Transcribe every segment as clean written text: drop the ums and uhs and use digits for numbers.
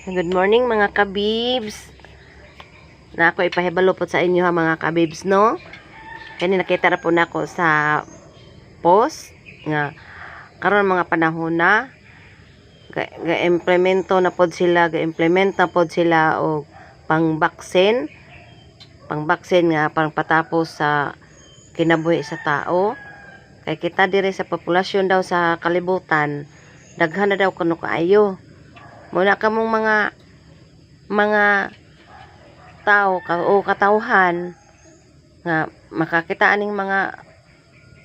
Good morning mga kabibs. Na ako ipahibalo po sa inyo ha mga kabibs no. Kani nakita na po nako sa post nga karon mga panahon na ga-implemento na pod sila, ga-implement na pod sila og pang-vaccine nga pang patapos sa kinabuhi sa tao. Kay kita dire sa populasyon daw sa kalibutan daghan na daw kuno kaayo. Muna kamong mga tao o katawhan nga makakita aning mga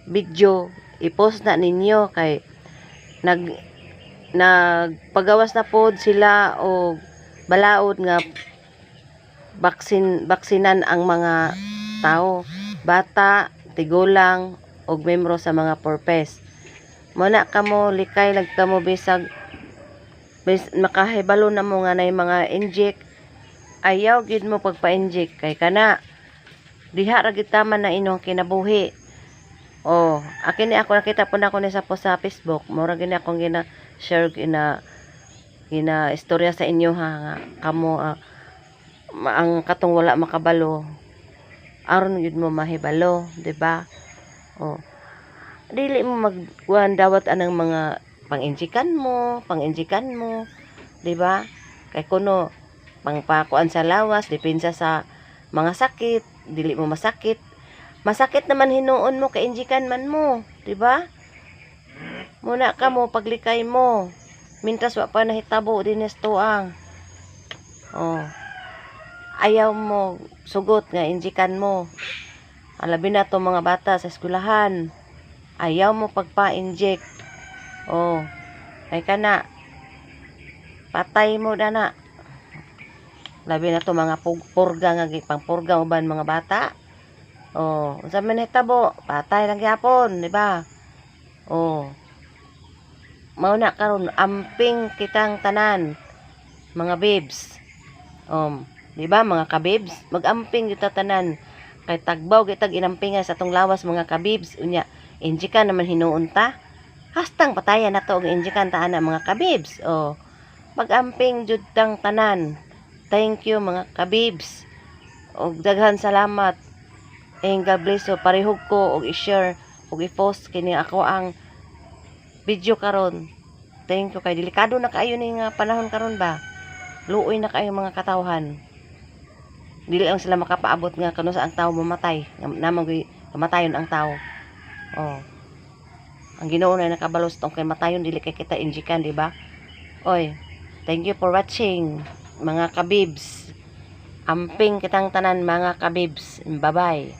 video i-post na ninyo kay nagpagawas na pod sila o balaod nga baksinan ang mga tao, bata, tigulang og membro sa mga purpose. Muna kamo likay kamo bisag makahibalo na mo nga na mga inject, ayaw gid mo pagpa-inject kay kana diha ra gid taman na inyong kinabuhi. Akin ni ako nakita po na ako ni sa post sa Facebook, mura gini akong share gina istorya sa inyo ha nga kamo ang katong wala makabalo aron gid mo mahibalo, di ba? Dili mo magkuan dawat anang mga pang-injikan mo, di ba? Kay kuno pangpakuan sa lawas, depensa sa mga sakit, dili mo masakit. Masakit naman hinuon mo kay injikan man mo, di ba? Muna ka mo paglikay mo. Mintas wa pa nahitabo dinis tuang. Ayaw mo sugot nga injikan mo. Alabi na to mga bata sa eskwelahan. Ayaw mo pagpa-inject. Ay kana patay mo dana. Labi na to mga purga nga pangpurga uban mga bata. Unsa man hitabo, patay lang gyapon, di ba? Mao na karon amping kitang tanan mga babes. Di ba mga kabibs, magamping kita tanan kay tagbaw kitag inampingan sa tong lawas mga kabibs unya injikan naman hinuon ta. Hastang patayan na to og injikan ta ana mga kabibs. Magamping jud tang tanan. Thank you mga kabibs. Og daghan salamat. God bless you. Parehog ko og i-share og i-post kini ako ang video karon. Thank you kay delikado na kaayo ni nga panahon karon ba. Luoy na kaayo mga katawhan. Dili lang sila makapaabot nga kano sa ang tao mamatay. Namang kamatayon ang tao. Ang Ginoo na nakabalos tong kay matayon dili kay kita injikan, di ba? Thank you for watching mga kabibs. Amping kitang tanan mga kabibs. Bye-bye.